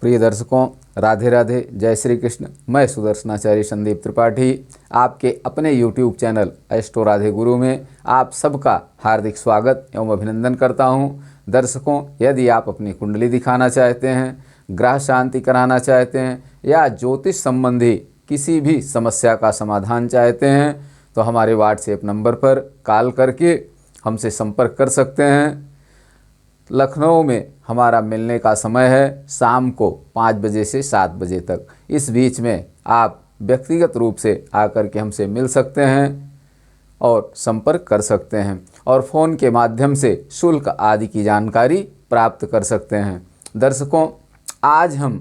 प्रिय दर्शकों, राधे राधे, जय श्री कृष्ण। मैं सुदर्शनाचार्य संदीप त्रिपाठी आपके अपने YouTube चैनल एस्ट्रो राधे गुरु में आप सबका हार्दिक स्वागत एवं अभिनंदन करता हूं। दर्शकों, यदि आप अपनी कुंडली दिखाना चाहते हैं, ग्रह शांति कराना चाहते हैं या ज्योतिष संबंधी किसी भी समस्या का समाधान चाहते हैं तो हमारे व्हाट्सएप नंबर पर कॉल करके हमसे संपर्क कर सकते हैं। लखनऊ में हमारा मिलने का समय है शाम को 5 बजे से 7 बजे तक। इस बीच में आप व्यक्तिगत रूप से आकर के हमसे मिल सकते हैं और संपर्क कर सकते हैं और फ़ोन के माध्यम से शुल्क आदि की जानकारी प्राप्त कर सकते हैं। दर्शकों, आज हम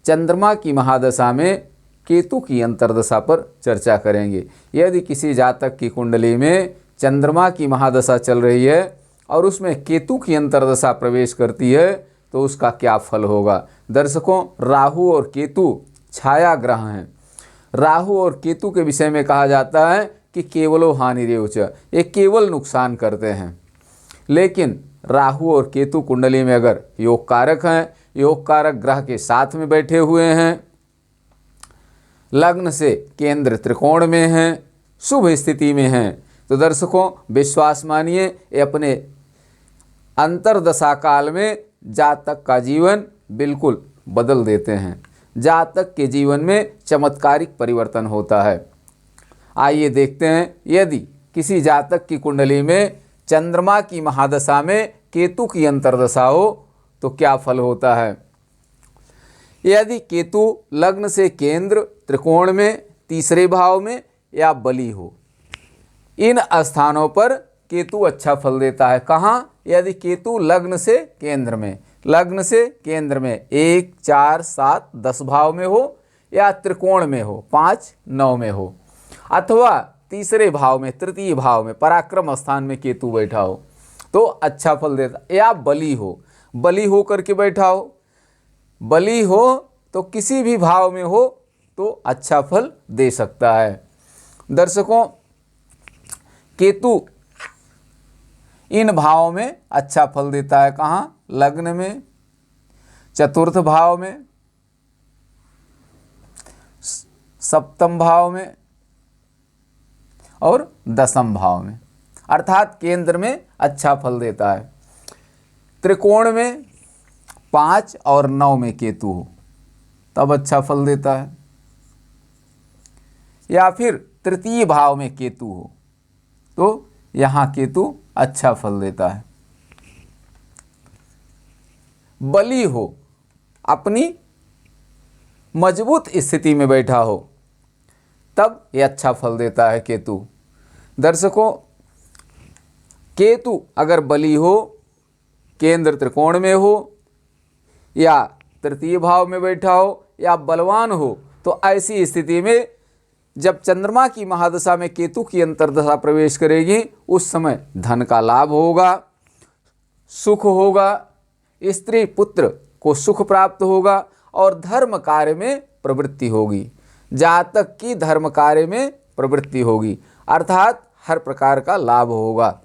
चंद्रमा की महादशा में केतु की अंतर्दशा पर चर्चा करेंगे। यदि किसी जातक की कुंडली में चंद्रमा की महादशा चल रही है और उसमें केतु की अंतर्दशा प्रवेश करती है तो उसका क्या फल होगा। दर्शकों, राहु और केतु छाया ग्रह हैं। राहु और केतु के विषय में कहा जाता है कि केवलो हानि रेवच, ये केवल नुकसान करते हैं। लेकिन राहु और केतु कुंडली में अगर योग कारक हैं, योग कारक ग्रह के साथ में बैठे हुए हैं, लग्न से केंद्र त्रिकोण में हैं, शुभ स्थिति में हैं, तो दर्शकों विश्वास मानिए ये अपने अंतर्दशा काल में जातक का जीवन बिल्कुल बदल देते हैं। जातक के जीवन में चमत्कारिक परिवर्तन होता है। आइए देखते हैं, यदि किसी जातक की कुंडली में चंद्रमा की महादशा में केतु की अंतर्दशा हो तो क्या फल होता है। यदि केतु लग्न से केंद्र त्रिकोण में, तीसरे भाव में या बली हो, इन स्थानों पर केतु अच्छा फल देता है। कहाँ? यदि केतु लग्न से केंद्र में, लग्न से केंद्र में 1, 4, 7, 10 भाव में हो या त्रिकोण में हो 5, 9 में हो, अथवा तीसरे भाव में, तृतीय भाव में, पराक्रम स्थान में केतु बैठा हो तो अच्छा फल देता, या बली हो, बली हो करके बैठा हो, बली हो तो किसी भी भाव में हो तो अच्छा फल दे सकता है। दर्शकों, केतु इन भावों में अच्छा फल देता है। कहाँ? लग्न में, चतुर्थ भाव में, सप्तम भाव में और दसम भाव में, अर्थात केंद्र में अच्छा फल देता है। त्रिकोण में 5 और 9 में केतु हो तब अच्छा फल देता है, या फिर तृतीय भाव में केतु हो तो यहाँ केतु अच्छा फल देता है। बली हो, अपनी मजबूत स्थिति में बैठा हो तब ये अच्छा फल देता है केतु। दर्शकों, केतु अगर बली हो, केंद्र त्रिकोण में हो या तृतीय भाव में बैठा हो या बलवान हो तो ऐसी स्थिति में जब चंद्रमा की महादशा में केतु की अंतर्दशा प्रवेश करेगी उस समय धन का लाभ होगा, सुख होगा, स्त्री पुत्र को सुख प्राप्त होगा और धर्म कार्य में प्रवृत्ति होगी। जातक की धर्म कार्य में प्रवृत्ति होगी, अर्थात हर प्रकार का लाभ होगा।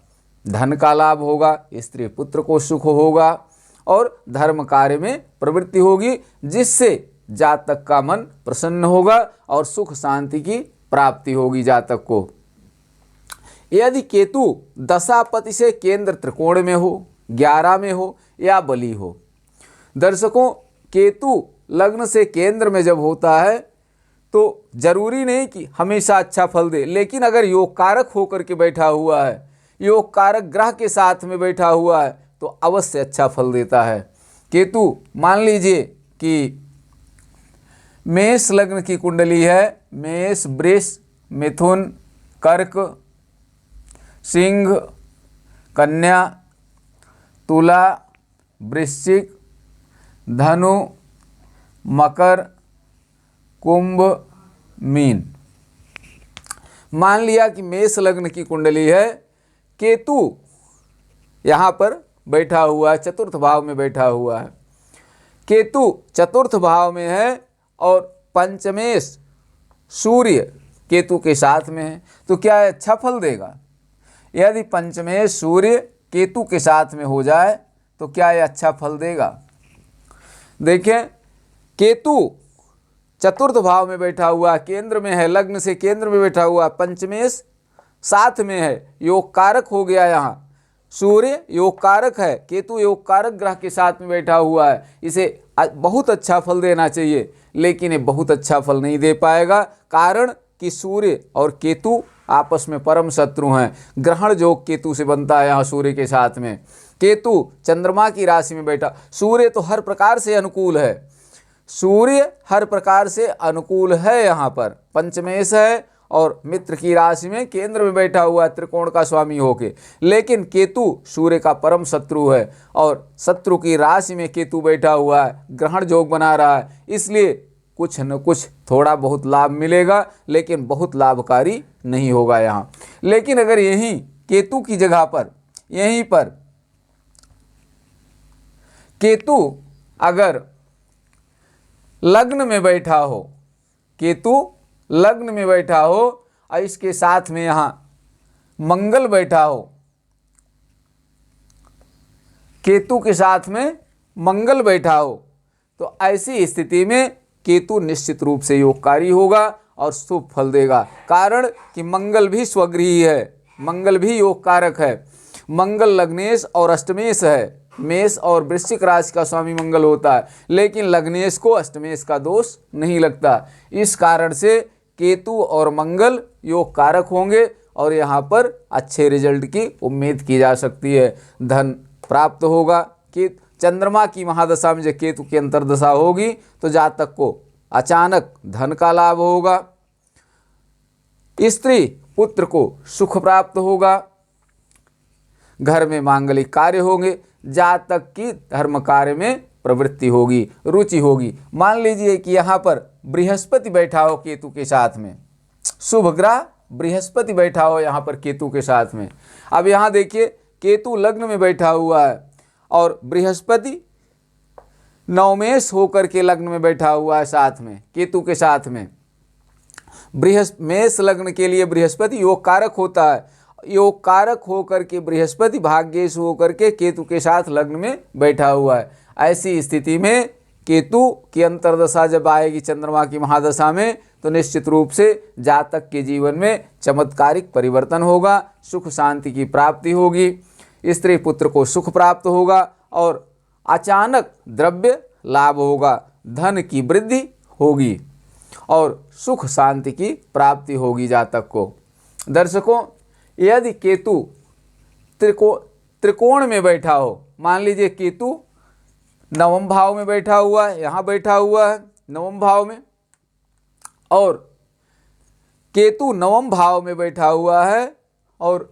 धन का लाभ होगा, स्त्री पुत्र को सुख होगा और धर्म कार्य में प्रवृत्ति होगी, जिससे जातक का मन प्रसन्न होगा और सुख शांति की प्राप्ति होगी जातक को। यदि केतु दशापति से केंद्र त्रिकोण में हो, 11 में हो या बली हो। दर्शकों, केतु लग्न से केंद्र में जब होता है तो जरूरी नहीं कि हमेशा अच्छा फल दे, लेकिन अगर योग कारक होकर के बैठा हुआ है, योग कारक ग्रह के साथ में बैठा हुआ है तो अवश्य अच्छा फल देता है। केतु, मान लीजिए कि मेष लग्न की कुंडली है, मेष, वृष, मिथुन, कर्क, सिंह, कन्या, तुला, वृश्चिक, धनु, मकर, कुंभ, मीन। मान लिया कि मेष लग्न की कुंडली है, केतु यहाँ पर बैठा हुआ है, चतुर्थ भाव में बैठा हुआ है। केतु चतुर्थ भाव में है और पंचमेश सूर्य केतु के साथ में है तो क्या अच्छा फल देगा। यदि पंचमेश सूर्य केतु के साथ में हो जाए तो क्या ये अच्छा फल देगा। देखें, केतु चतुर्थ भाव में बैठा हुआ, केंद्र में है, लग्न से केंद्र में बैठा हुआ, पंचमेश साथ में है, योग कारक हो गया। यहाँ सूर्य योग कारक है, केतु योग कारक ग्रह के साथ में बैठा हुआ है। इसे बहुत अच्छा फल देना चाहिए, लेकिन ये बहुत अच्छा फल नहीं दे पाएगा, कारण कि सूर्य और केतु आपस में परम शत्रु हैं। ग्रहण योग केतु से बनता है यहाँ सूर्य के साथ में। केतु चंद्रमा की राशि में बैठा, सूर्य तो हर प्रकार से अनुकूल है, सूर्य हर प्रकार से अनुकूल है, यहाँ पर पंचमेश है और मित्र की राशि में केंद्र में बैठा हुआ है, त्रिकोण का स्वामी होके। लेकिन केतु सूर्य का परम शत्रु है और शत्रु की राशि में केतु बैठा हुआ है, ग्रहण योग बना रहा है, इसलिए कुछ न कुछ थोड़ा बहुत लाभ मिलेगा, लेकिन बहुत लाभकारी नहीं होगा यहाँ। लेकिन अगर यहीं केतु की जगह पर, यहीं पर केतु अगर लग्न में बैठा हो, केतु लग्न में बैठा हो और इसके साथ में यहाँ मंगल बैठा हो, केतु के साथ में मंगल बैठा हो, तो ऐसी स्थिति में केतु निश्चित रूप से योगकारी होगा और शुभ फल देगा। कारण कि मंगल भी स्वगृही है, मंगल भी योग कारक है। मंगल लग्नेश और अष्टमेश है, मेष और वृश्चिक राशि का स्वामी मंगल होता है, लेकिन लग्नेश को अष्टमेश का दोष नहीं लगता। इस कारण से केतु और मंगल योग कारक होंगे और यहाँ पर अच्छे रिजल्ट की उम्मीद की जा सकती है। धन प्राप्त होगा। कि चंद्रमा की महादशा में जब केतु की अंतर्दशा होगी तो जातक को अचानक धन का लाभ होगा, स्त्री पुत्र को सुख प्राप्त होगा, घर में मांगलिक कार्य होंगे, जातक की धर्म कार्य में प्रवृत्ति होगी, रुचि होगी। मान लीजिए कि यहाँ पर बृहस्पति बैठा हो केतु के साथ में, शुभ ग्रह बृहस्पति बैठा हो यहाँ पर केतु के साथ में। अब यहाँ देखिए केतु लग्न में बैठा हुआ है और बृहस्पति नवमेश होकर के लग्न में बैठा हुआ है साथ में केतु के साथ में। मेष लग्न के लिए बृहस्पति योग कारक होता है, योग कारक होकर के बृहस्पति भाग्येश होकर के केतु के साथ लग्न में बैठा हुआ है। ऐसी स्थिति में केतु की अंतर्दशा जब आएगी चंद्रमा की महादशा में तो निश्चित रूप से जातक के जीवन में चमत्कारिक परिवर्तन होगा, सुख शांति की प्राप्ति होगी, स्त्री पुत्र को सुख प्राप्त होगा और अचानक द्रव्य लाभ होगा, धन की वृद्धि होगी और सुख शांति की प्राप्ति होगी जातक को। दर्शकों, यदि केतु त्रिकोण में बैठा हो, मान लीजिए केतु नवम भाव में बैठा हुआ है, यहाँ बैठा हुआ है नवम भाव में, और केतु नवम भाव में बैठा हुआ है और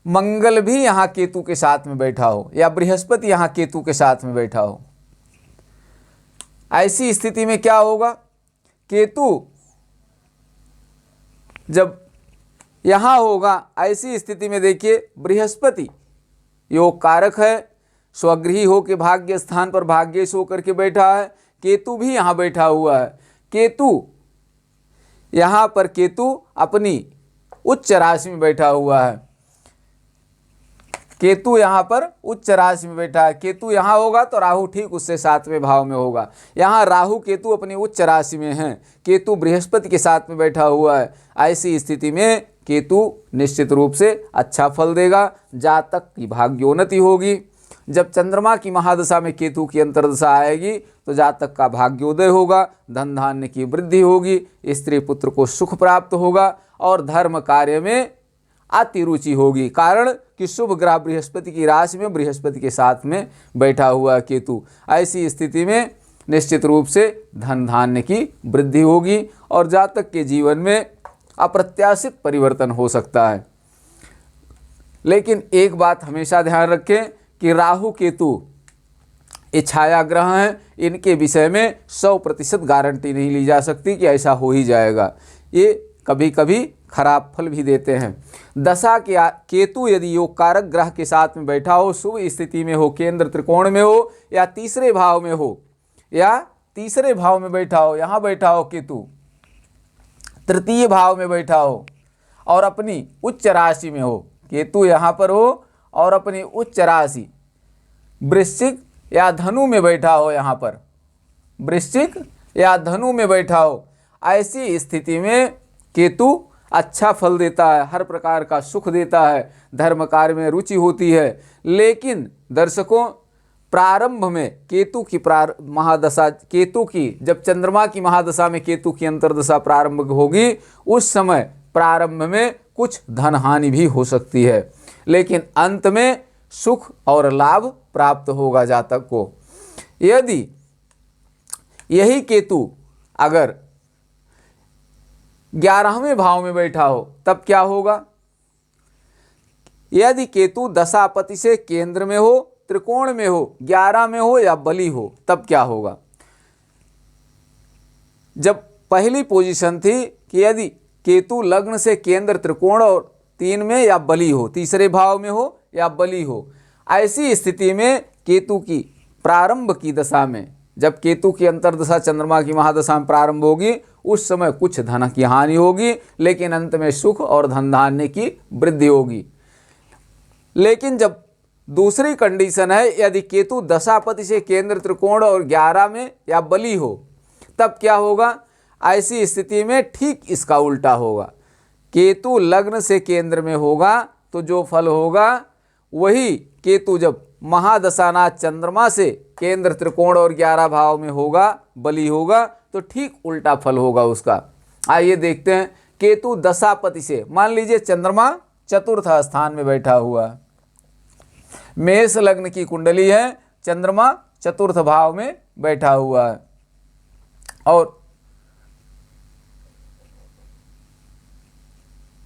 मंगल भी यहाँ केतु के साथ में बैठा हो या बृहस्पति यहाँ केतु के साथ में बैठा हो, ऐसी स्थिति में क्या होगा? केतु जब यहाँ होगा, ऐसी स्थिति में देखिए बृहस्पति योग कारक है, स्वगृही हो के भाग्य स्थान पर भाग्येश होकर के बैठा है, केतु भी यहाँ बैठा हुआ है। केतु यहाँ पर केतु अपनी उच्च राशि में बैठा हुआ है, केतु यहाँ पर उच्च राशि में बैठा है। केतु यहाँ होगा तो राहु ठीक उससे 7वें भाव में होगा। यहाँ राहु केतु अपनी उच्च राशि में हैं, केतु बृहस्पति के साथ में बैठा हुआ है। ऐसी स्थिति में केतु निश्चित रूप से अच्छा फल देगा, जातक की भाग्योन्नति होगी। जब चंद्रमा की महादशा में केतु की अंतर्दशा आएगी तो जातक का भाग्योदय होगा, धन धान्य की वृद्धि होगी, स्त्री पुत्र को सुख प्राप्त होगा और धर्म कार्य में अति रुचि होगी। कारण कि शुभ ग्रह बृहस्पति की राशि में बृहस्पति के साथ में बैठा हुआ केतु। ऐसी स्थिति में निश्चित रूप से धन धान्य की वृद्धि होगी और जातक के जीवन में अप्रत्याशित परिवर्तन हो सकता है। लेकिन एक बात हमेशा ध्यान रखें कि राहु केतु ये छाया ग्रह हैं, इनके विषय में 100% गारंटी नहीं ली जा सकती कि ऐसा हो ही जाएगा। ये कभी कभी खराब फल भी देते हैं। दशा के केतु यदि योग कारक ग्रह के साथ में बैठा हो, शुभ स्थिति में हो, केंद्र त्रिकोण में हो या तीसरे भाव में हो, या तीसरे भाव में बैठा हो, यहाँ बैठा हो केतु तृतीय भाव में बैठा हो और अपनी उच्च राशि में हो, केतु यहाँ पर हो और अपनी उच्च राशि वृश्चिक या धनु में बैठा हो यहाँ पर, वृश्चिक या धनु में बैठा हो, ऐसी स्थिति में केतु अच्छा फल देता है, हर प्रकार का सुख देता है, धर्म कार्य में रुचि होती है। लेकिन दर्शकों, प्रारंभ में केतु की महादशा, केतु की जब चंद्रमा की महादशा में केतु की अंतर्दशा प्रारंभ होगी, उस समय प्रारंभ में कुछ धन हानि भी हो सकती है, लेकिन अंत में सुख और लाभ प्राप्त होगा जातक को। यदि यही केतु अगर 11वें भाव में बैठा हो तब क्या होगा? यदि केतु दशापति से केंद्र में हो, त्रिकोण में हो, 11 में हो या बली हो, तब क्या होगा? जब पहली पोजीशन थी कि यदि केतु लग्न से केंद्र, त्रिकोण और 3 में या बली हो, तीसरे भाव में हो या बली हो, ऐसी स्थिति में केतु की प्रारंभ की दशा में, जब केतु की अंतर्दशा चंद्रमा की महादशा में प्रारंभ होगी, उस समय कुछ धन की हानि होगी, लेकिन अंत में सुख और धन धान्य की वृद्धि होगी। लेकिन जब दूसरी कंडीशन है, यदि केतु दशापति से केंद्र, त्रिकोण और 11 में या बली हो, तब क्या होगा? ऐसी स्थिति में ठीक इसका उल्टा होगा। केतु लग्न से केंद्र में होगा तो जो फल होगा वही केतु जब महादशानाथ चंद्रमा से केंद्र, त्रिकोण और 11 भाव में होगा, बली होगा, तो ठीक उल्टा फल होगा उसका। आइए देखते हैं। केतु दशापति से, मान लीजिए चंद्रमा चतुर्थ स्थान में बैठा हुआ है, मेष लग्न की कुंडली है, चंद्रमा चतुर्थ भाव में बैठा हुआ है और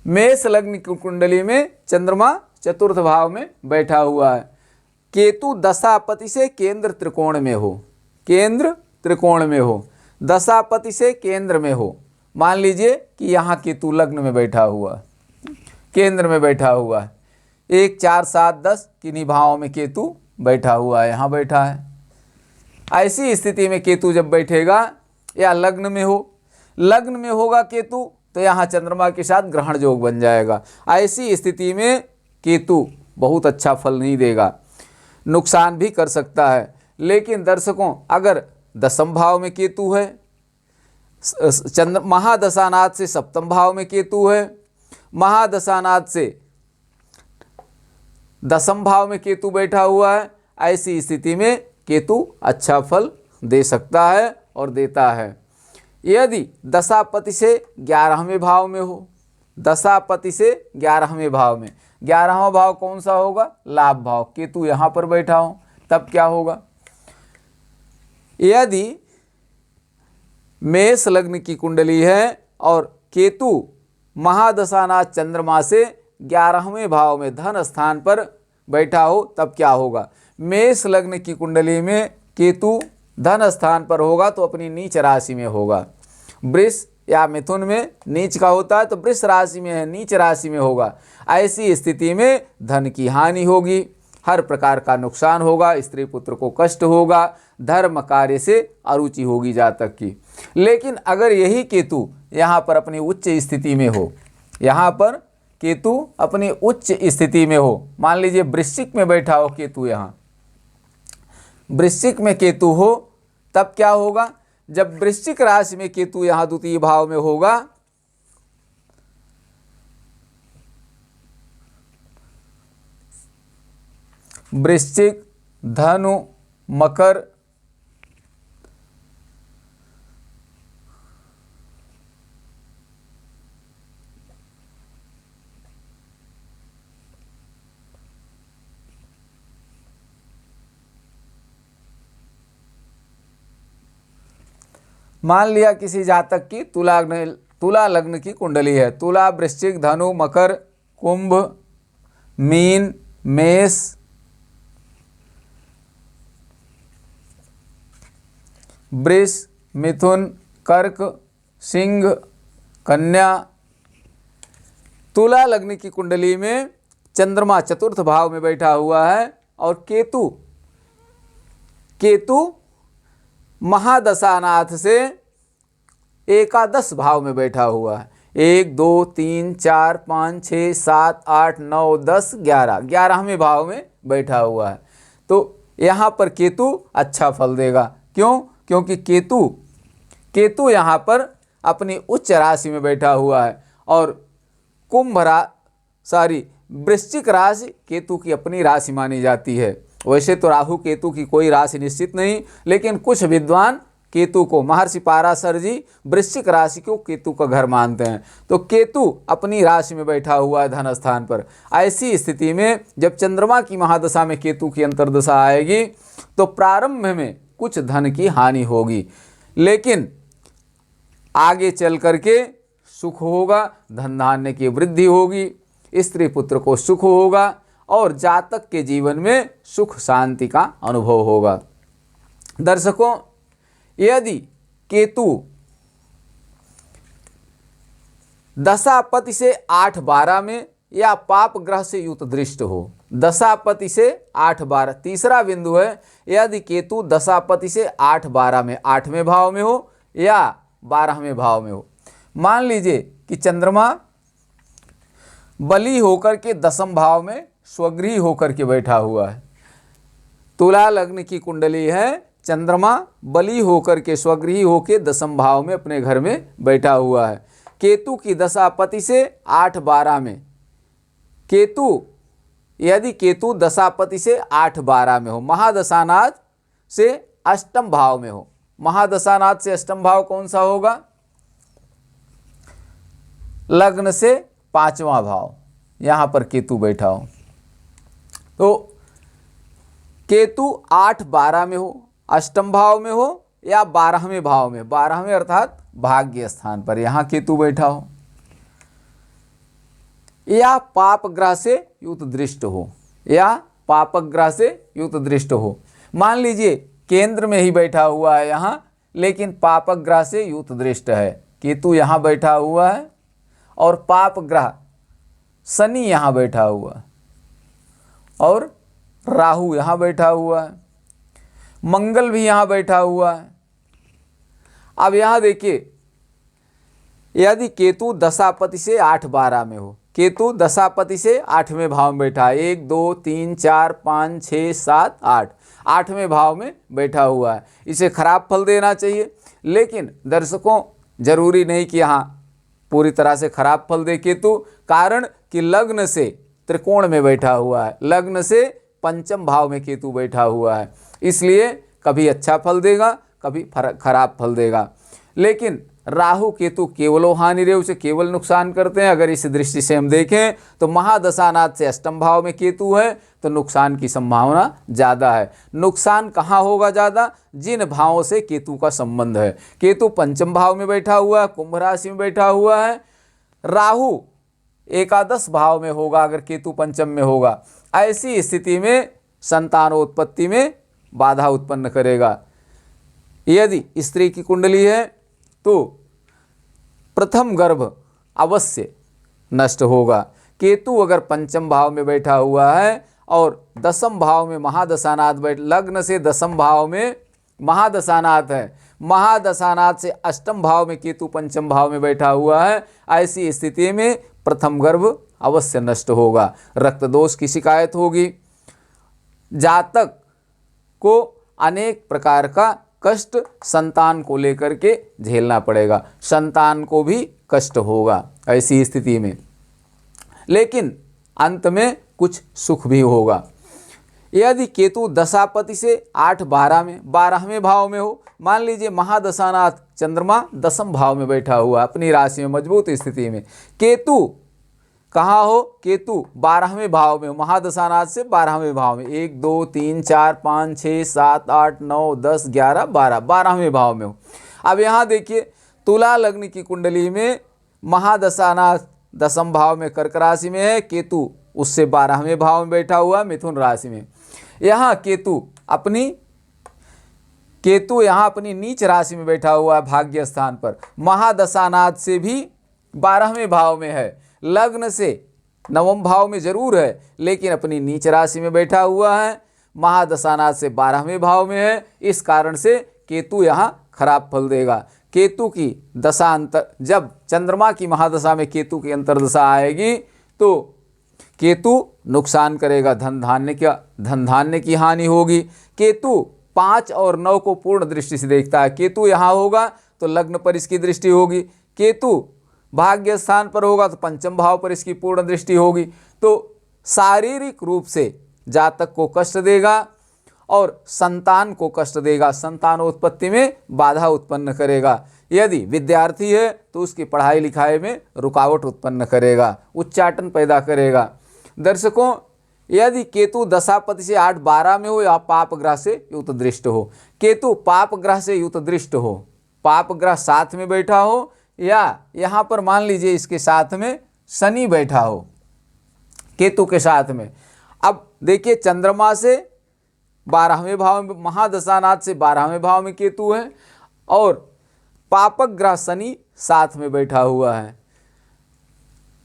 मेष लग्न की कुंडली में चंद्रमा चतुर्थ भाव में बैठा हुआ है। केतु दशापति से केंद्र, त्रिकोण में हो, केंद्र त्रिकोण में हो, दशापति से केंद्र में हो, मान लीजिए कि यहाँ केतु लग्न में बैठा हुआ, केंद्र में बैठा हुआ है, 1, 4, 7, 10 किन्हीं भावों में केतु बैठा हुआ है, यहाँ बैठा है। ऐसी स्थिति में केतु जब बैठेगा या लग्न में हो, लग्न में होगा केतु तो यहाँ चंद्रमा के साथ ग्रहण योग बन जाएगा। ऐसी स्थिति में केतु बहुत अच्छा फल नहीं देगा, नुकसान भी कर सकता है। लेकिन दर्शकों, अगर दसम भाव में केतु है, महादशानाथ से सप्तम भाव में केतु है, महादशानाथ से दसम भाव में केतु बैठा हुआ है, ऐसी स्थिति में केतु अच्छा फल दे सकता है और देता है। यदि दशापति से 11वें भाव में हो, दशापति से 11वें भाव में, 11वां भाव कौन सा होगा? लाभ भाव। केतु यहाँ पर बैठा हो तब क्या होगा? यदि मेष लग्न की कुंडली है और केतु महादशानाथ चंद्रमा से 11वें भाव में धन स्थान पर बैठा हो तब क्या होगा? मेष लग्न की कुंडली में केतु धन स्थान पर होगा तो अपनी नीच राशि में होगा। वृष या मिथुन में नीच का होता है तो वृष राशि में है, नीच राशि में होगा। ऐसी स्थिति में धन की हानि होगी, हर प्रकार का नुकसान होगा, स्त्री पुत्र को कष्ट होगा, धर्म कार्य से अरुचि होगी जातक की। लेकिन अगर यही केतु यहाँ पर अपनी उच्च स्थिति में हो, यहाँ पर केतु अपनी उच्च स्थिति में हो, मान लीजिए वृश्चिक में बैठा हो केतु, यहाँ वृश्चिक में केतु हो तब क्या होगा? जब वृश्चिक राशि में केतु यहाँ द्वितीय भाव में होगा, वृश्चिक, धनु, मकर, मान लिया किसी जातक की तुला लग्न की कुंडली है, तुला, वृश्चिक, धनु, मकर, कुंभ, मीन, मेष, वृष, मिथुन, कर्क, सिंह, कन्या। तुला लग्न की कुंडली में चंद्रमा चतुर्थ भाव में बैठा हुआ है और केतु महादशानाथ से एकादश भाव में बैठा हुआ है। 1, 2, 3, 4, 5, 6, 7, 8, 9, 10, 11, 11वें भाव में बैठा हुआ है। तो यहाँ पर केतु अच्छा फल देगा। क्यों? क्योंकि केतु यहाँ पर अपनी उच्च राशि में बैठा हुआ है और वृश्चिक राशि केतु की अपनी राशि मानी जाती है। वैसे तो राहु केतु की कोई राशि निश्चित नहीं, लेकिन कुछ विद्वान केतु को, महर्षि पाराशर जी वृश्चिक राशि को केतु का घर मानते हैं। तो केतु अपनी राशि में बैठा हुआ है धन स्थान पर। ऐसी स्थिति में जब चंद्रमा की महादशा में केतु की अंतर्दशा आएगी तो प्रारंभ में कुछ धन की हानि होगी, लेकिन आगे चल करके सुख होगा, धन धान्य की वृद्धि होगी, स्त्री पुत्र को सुख होगा और जातक के जीवन में सुख शांति का अनुभव होगा। दर्शकों, यदि केतु दशापति से 8-12 में या पाप ग्रह से युत दृष्ट हो, दशापति से 8-12, तीसरा बिंदु है, यदि केतु दशापति से 8-12 में 8वें भाव में हो या 12वें भाव में हो। मान लीजिए कि चंद्रमा बली होकर के 10म भाव में स्वगृही होकर के बैठा हुआ है। तुला लग्न की कुंडली है, चंद्रमा बली होकर के स्वगृही होकर 10म भाव में अपने घर में बैठा हुआ है। केतु की दशापति से 8-12 में, यदि केतु दशापति से 8-12 में हो, महादशानाथ से 8म भाव में हो। महादशानाथ से 8म भाव कौन सा होगा? लग्न से 5वां भाव, यहाँ पर केतु बैठा हो। तो केतु 8-12 में हो, 8म भाव में हो या 12वें भाव में, 12वें अर्थात भाग्य स्थान पर यहाँ केतु बैठा हो, या पाप ग्रह से युत दृष्ट हो, या पाप ग्रह से युत दृष्ट हो। मान लीजिए केंद्र में ही बैठा हुआ है यहाँ, लेकिन पाप ग्रह से युत दृष्ट है। केतु यहाँ बैठा हुआ है और पाप ग्रह शनि यहाँ बैठा हुआ है और राहु यहाँ बैठा हुआ है, मंगल भी यहाँ बैठा हुआ है। अब यहाँ देखिए, यदि केतु दशापति से 8-12 में हो, केतु दशापति से 8वें भाव में बैठा है, 1 2 3 4 5 6 7 8, 8वें भाव में बैठा हुआ है, इसे खराब फल देना चाहिए। लेकिन दर्शकों, जरूरी नहीं कि यहाँ पूरी तरह से खराब फल दे केतु, कारण कि लग्न से त्रिकोण में बैठा हुआ है, लग्न से 5म भाव में केतु बैठा हुआ है, इसलिए कभी अच्छा फल देगा, कभी खराब फल देगा। लेकिन राहु केतु केवलो हानि रेव से केवल नुकसान करते हैं। अगर इस दृष्टि से हम देखें तो महादशानाथ से 8म भाव में केतु है तो नुकसान की संभावना ज़्यादा है। नुकसान कहाँ होगा ज़्यादा? जिन भावों से केतु का संबंध है। केतु 5म भाव में बैठा हुआ है, कुंभ राशि में बैठा हुआ है, राहु एकादश भाव में होगा अगर केतु 5म में होगा। ऐसी स्थिति में संतानोत्पत्ति में बाधा उत्पन्न करेगा। यदि स्त्री की कुंडली है तो प्रथम गर्भ अवश्य नष्ट होगा। केतु अगर 5म भाव में बैठा हुआ है और 10म भाव में महादशानाथ लग्न से 10म भाव में महादशानाथ है, महादशानाथ से 8म भाव में केतु 5म भाव में बैठा हुआ है, ऐसी स्थिति में प्रथम गर्भ अवश्य नष्ट होगा, रक्त दोष की शिकायत होगी, जातक को अनेक प्रकार का कष्ट संतान को लेकर के झेलना पड़ेगा, संतान को भी कष्ट होगा ऐसी स्थिति में। लेकिन अंत में कुछ सुख भी होगा। यदि केतु दशापति से 8-12 में 12वें भाव में हो, मान लीजिए महादशानाथ चंद्रमा 10म भाव में बैठा हुआ अपनी राशि में मजबूत स्थिति में, केतु कहाँ हो? केतु 12वें भाव में, महादशानाथ से 12वें भाव में, 1 2 3 4 5 6 7 8 9 10 11 12, 12वें भाव में हो। अब यहाँ देखिए, तुला लग्न की कुंडली में महादशानाथ 10म भाव में कर्क राशि में है, केतु उससे 12वें भाव में बैठा हुआ मिथुन राशि में। यहाँ केतु यहाँ अपनी नीच राशि में बैठा हुआ है भाग्य स्थान पर, महादशानाथ से भी 12वें भाव में है, लग्न से 9म भाव में जरूर है लेकिन अपनी नीच राशि में बैठा हुआ है, महादशानाथ से 12वें भाव में है। इस कारण से केतु यहाँ खराब फल देगा। केतु की दशा जब चंद्रमा की महादशा में केतु की अंतर्दशा आएगी तो केतु नुकसान करेगा, धन धान्य की हानि होगी। केतु 5 और 9 को पूर्ण दृष्टि से देखता है। केतु यहाँ होगा तो लग्न पर इसकी दृष्टि होगी, केतु भाग्य स्थान पर होगा तो पंचम भाव पर इसकी पूर्ण दृष्टि होगी। तो शारीरिक रूप से जातक को कष्ट देगा और संतान को कष्ट देगा, संतानोत्पत्ति में बाधा उत्पन्न करेगा। यदि विद्यार्थी है तो उसकी पढ़ाई लिखाई में रुकावट उत्पन्न करेगा, उच्चाटन पैदा करेगा। दर्शकों, यदि केतु दशापति से 8-12 में हो या पाप ग्रह से युत दृष्ट हो, केतु पाप ग्रह से युत दृष्ट हो, पाप ग्रह साथ में बैठा हो या यहाँ पर मान लीजिए इसके साथ में शनि बैठा हो केतु के साथ में। अब देखिए चंद्रमा से 12वें भाव में, महादशानाथ से 12वें भाव में केतु है और पापक ग्रह शनि साथ में बैठा हुआ है।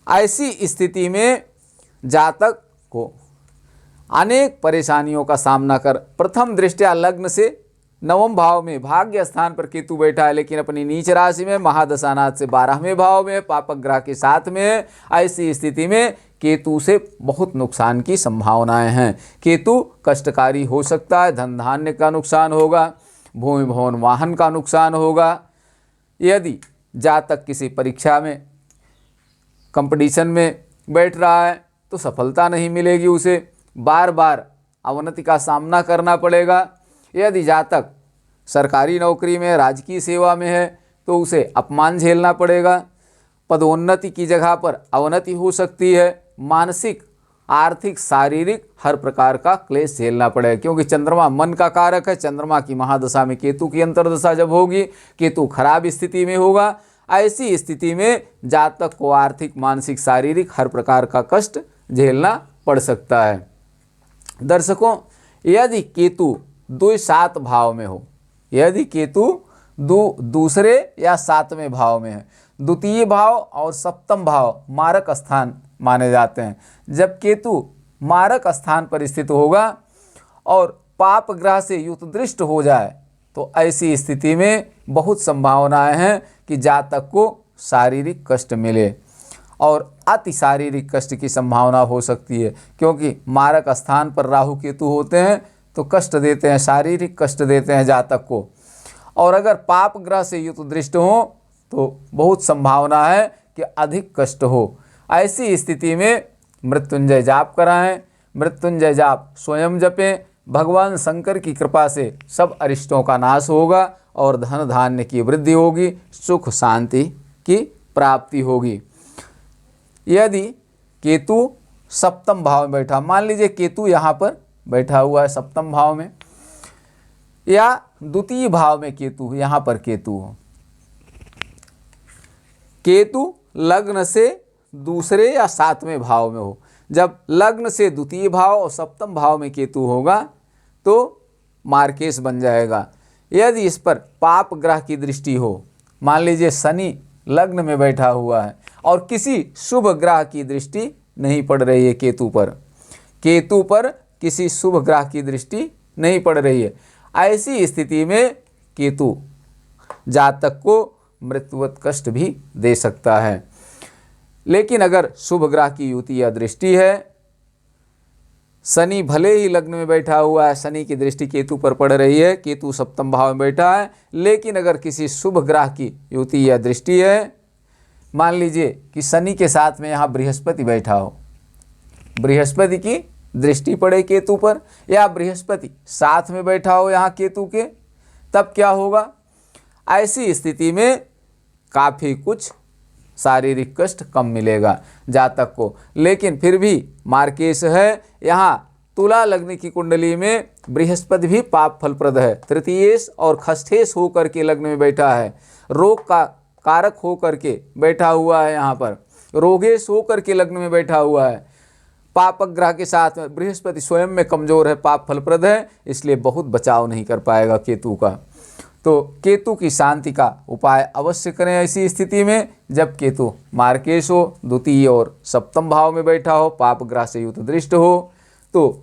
ऐसी स्थिति में जातक को अनेक परेशानियों का सामना कर, प्रथम दृष्टया लग्न से 9वें भाव में भाग्य स्थान पर केतु बैठा है, लेकिन अपनी नीच राशि में महादशानाथ से 12वें भाव में पापक ग्रह के साथ में है। ऐसी स्थिति में केतु से बहुत नुकसान की संभावनाएं हैं। केतु कष्टकारी हो सकता है, धन धान्य का नुकसान होगा, भूमि भवन वाहन का नुकसान होगा। यदि जातक किसी परीक्षा में कंपटीशन में बैठ रहा है तो सफलता नहीं मिलेगी, उसे बार बार अवनति का सामना करना पड़ेगा। यदि जातक सरकारी नौकरी में, राजकीय सेवा में है तो उसे अपमान झेलना पड़ेगा, पदोन्नति की जगह पर अवनति हो सकती है, मानसिक, आर्थिक, शारीरिक हर प्रकार का क्लेश झेलना पड़ेगा, क्योंकि चंद्रमा मन का कारक है। चंद्रमा की महादशा में केतु की अंतर्दशा जब होगी, केतु खराब स्थिति में होगा, ऐसी स्थिति में जातक को आर्थिक, मानसिक, शारीरिक हर प्रकार का कष्ट झेलना पड़ सकता है। दर्शकों, यदि केतु 2-7 भाव में हो, यदि केतु दूसरे या 7वें भाव में है, द्वितीय भाव और सप्तम भाव मारक स्थान माने जाते हैं। जब केतु मारक स्थान पर स्थित होगा और पाप ग्रह से युत दृष्ट हो जाए तो ऐसी स्थिति में बहुत संभावनाएं हैं कि जातक को शारीरिक कष्ट मिले और अति शारीरिक कष्ट की संभावना हो सकती है, क्योंकि मारक स्थान पर राहु केतु होते हैं तो कष्ट देते हैं, शारीरिक कष्ट देते हैं जातक को। और अगर पाप ग्रह से युत दृष्ट हो तो बहुत संभावना है कि अधिक कष्ट हो। ऐसी स्थिति में मृत्युंजय जाप कराएं, मृत्युंजय जाप स्वयं जपें, भगवान शंकर की कृपा से सब अरिष्टों का नाश होगा और धन धान्य की वृद्धि होगी, सुख शांति की प्राप्ति होगी। यदि केतु सप्तम भाव में बैठा, मान लीजिए केतु यहाँ पर बैठा हुआ है सप्तम भाव में, या द्वितीय भाव में केतु, यहाँ पर केतु हो, केतु लग्न से दूसरे या 7वें भाव में हो। जब लग्न से द्वितीय भाव और सप्तम भाव में केतु होगा तो मार्केश बन जाएगा। यदि इस पर पाप ग्रह की दृष्टि हो, मान लीजिए शनि लग्न में बैठा हुआ है और किसी शुभ ग्रह की दृष्टि नहीं पड़ रही है केतु पर, केतु पर किसी शुभ ग्रह की दृष्टि नहीं पड़ रही है, ऐसी स्थिति में केतु जातक को मृत्युवत कष्ट भी दे सकता है। लेकिन अगर शुभ ग्रह की युति या दृष्टि है, शनि भले ही लग्न में बैठा हुआ है, शनि की दृष्टि केतु पर पड़ रही है, केतु सप्तम भाव में बैठा है, लेकिन अगर किसी शुभ ग्रह की युति या दृष्टि है, मान लीजिए कि शनि के साथ में यहाँ बृहस्पति बैठा हो, बृहस्पति की दृष्टि पड़े केतु पर, या बृहस्पति साथ में बैठा हो यहाँ केतु के, तब क्या होगा? ऐसी स्थिति में काफ़ी कुछ शारीरिक कष्ट कम मिलेगा जातक को। लेकिन फिर भी मार्केश है, यहाँ तुला लग्न की कुंडली में बृहस्पति भी पाप फलप्रद है, तृतीयेश और खष्ठेश होकर के लग्न में बैठा है, रोग का कारक होकर के बैठा हुआ है, यहाँ पर रोगेश होकर के लग्न में बैठा हुआ है। पापक ग्रह के साथ में बृहस्पति स्वयं में कमजोर है, पाप फलप्रद है, इसलिए बहुत बचाव नहीं कर पाएगा केतु का। तो केतु की शांति का उपाय अवश्य करें ऐसी स्थिति में, जब केतु मार्केश हो, द्वितीय और सप्तम भाव में बैठा हो, पाप ग्रह से युत दृष्ट हो, तो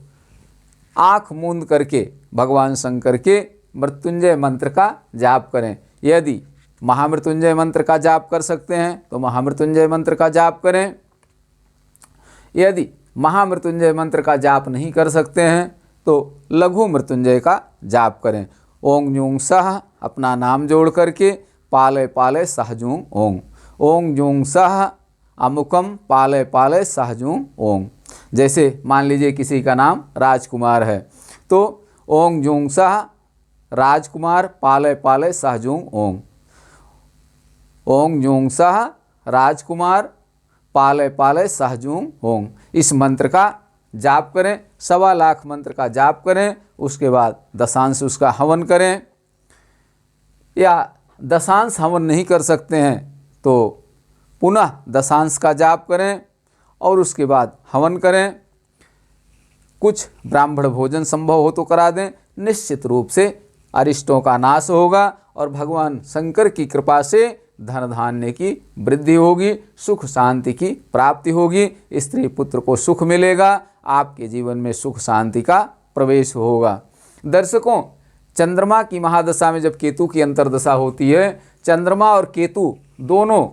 आँख मूंद करके भगवान शंकर के मृत्युंजय मंत्र का जाप करें। यदि महामृत्युंजय मंत्र का जाप कर सकते हैं तो महामृत्युंजय मंत्र का जाप करें। यदि महामृत्युंजय मंत्र का जाप नहीं कर सकते हैं तो लघु मृत्युंजय का जाप करें। ओंग जूंग सह अपना नाम जोड़ करके पालय पालय सहजूंग ओंग, ओंग जूंग सह अमुकम पालय पालय सहजूंग ओंग। जैसे मान लीजिए किसी का नाम राजकुमार है तो ओंग जूंग सह राजकुमार पालय पालय सहजूंग ओंग, ओंग जूंग सह राजकुमार पालय पालय सहजूंग ओंग। इस मंत्र का जाप करें, 1.25 लाख मंत्र का जाप करें। उसके बाद दशांश उसका हवन करें, या दशांश हवन नहीं कर सकते हैं तो पुनः दशांश का जाप करें और उसके बाद हवन करें। कुछ ब्राह्मण भोजन संभव हो तो करा दें। निश्चित रूप से अरिष्टों का नाश होगा और भगवान शंकर की कृपा से धन धान्य की वृद्धि होगी, सुख शांति की प्राप्ति होगी, स्त्री पुत्र को सुख मिलेगा, आपके जीवन में सुख शांति का प्रवेश होगा। दर्शकों, चंद्रमा की महादशा में जब केतु की अंतर्दशा होती है, चंद्रमा और केतु दोनों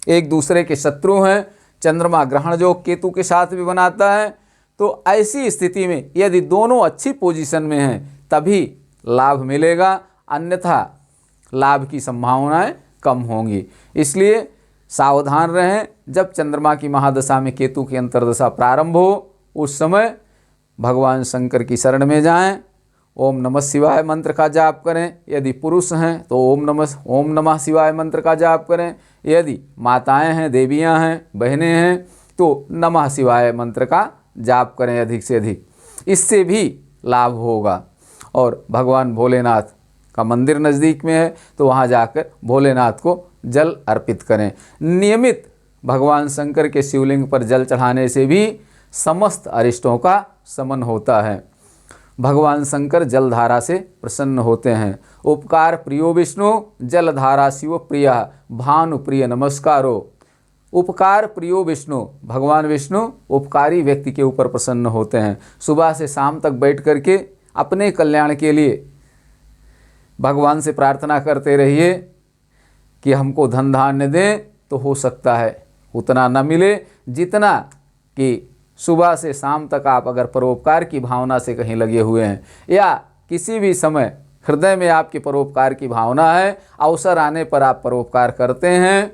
एक दूसरे के शत्रु हैं। चंद्रमा ग्रहण योग केतु के साथ भी बनाता है। तो ऐसी स्थिति में यदि दोनों अच्छी पोजीशन में हैं तभी लाभ मिलेगा, अन्यथा लाभ की संभावनाएं कम होंगी। इसलिए सावधान रहें। जब चंद्रमा की महादशा में केतु की अंतर्दशा प्रारंभ हो उस समय भगवान शंकर की शरण में जाएं, ओम नमः शिवाय मंत्र का जाप करें। यदि पुरुष हैं तो ओम नमः शिवाय मंत्र का जाप करें। यदि माताएं हैं, देवियां हैं, बहनें हैं तो नमः शिवाय मंत्र का जाप करें अधिक से अधिक, इससे भी लाभ होगा। और भगवान भोलेनाथ का मंदिर नज़दीक में है तो वहाँ जाकर भोलेनाथ को जल अर्पित करें। नियमित भगवान शंकर के शिवलिंग पर जल चढ़ाने से भी समस्त अरिष्टों का शमन होता है। भगवान शंकर जलधारा से प्रसन्न होते हैं। उपकार प्रियो विष्णु जलधारा शिव प्रिय भानु प्रिय नमस्कारो। उपकार प्रियो विष्णु, भगवान विष्णु उपकारी व्यक्ति के ऊपर प्रसन्न होते हैं। सुबह से शाम तक बैठ करके अपने कल्याण के लिए भगवान से प्रार्थना करते रहिए कि हमको धन धान्य दें। तो हो सकता है उतना न मिले जितना कि सुबह से शाम तक आप अगर परोपकार की भावना से कहीं लगे हुए हैं, या किसी भी समय हृदय में आपके परोपकार की भावना है, अवसर आने पर आप परोपकार करते हैं,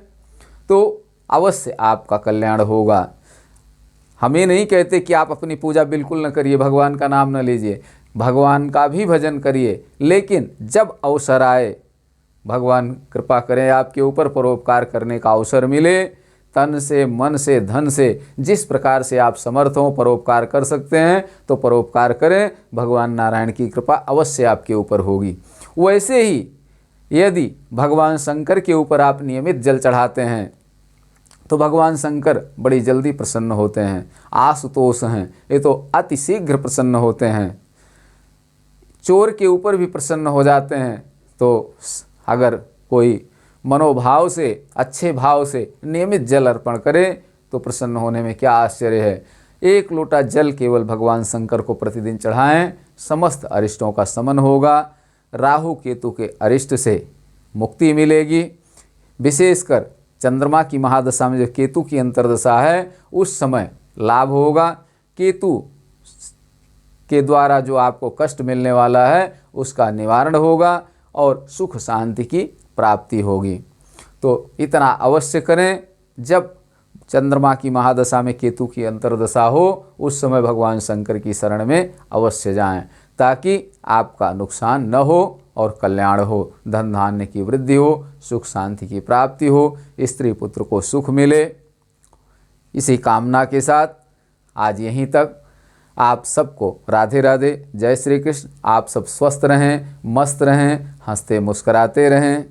तो अवश्य आपका कल्याण होगा। हम ये नहीं कहते कि आप अपनी पूजा बिल्कुल न करिए, भगवान का नाम न लीजिए, भगवान का भी भजन करिए, लेकिन जब अवसर आए, भगवान कृपा करें आपके ऊपर परोपकार करने का अवसर मिले, तन से, मन से, धन से, जिस प्रकार से आप समर्थ हों परोपकार कर सकते हैं तो परोपकार करें। भगवान नारायण की कृपा अवश्य आपके ऊपर होगी। वैसे ही यदि भगवान शंकर के ऊपर आप नियमित जल चढ़ाते हैं तो भगवान शंकर बड़ी जल्दी प्रसन्न होते हैं। आशुतोष हैं, ये तो अति शीघ्र प्रसन्न होते हैं। चोर के ऊपर भी प्रसन्न हो जाते हैं। तो अगर कोई मनोभाव से, अच्छे भाव से नियमित जल अर्पण करे तो प्रसन्न होने में क्या आश्चर्य है। 1 लोटा जल केवल भगवान शंकर को प्रतिदिन चढ़ाएं, समस्त अरिष्टों का शमन होगा। राहु केतु के अरिष्ट से मुक्ति मिलेगी। विशेषकर चंद्रमा की महादशा में जो केतु की अंतर्दशा है उस समय लाभ होगा। केतु के द्वारा जो आपको कष्ट मिलने वाला है उसका निवारण होगा और सुख शांति की प्राप्ति होगी। तो इतना अवश्य करें। जब चंद्रमा की महादशा में केतु की अंतर्दशा हो उस समय भगवान शंकर की शरण में अवश्य जाएं, ताकि आपका नुकसान न हो और कल्याण हो, धन धान्य की वृद्धि हो, सुख शांति की प्राप्ति हो, स्त्री पुत्र को सुख मिले। इसी कामना के साथ आज यहीं तक। आप सबको राधे राधे, जय श्री कृष्ण। आप सब स्वस्थ रहें, मस्त रहें, हंसते मुस्कराते रहें।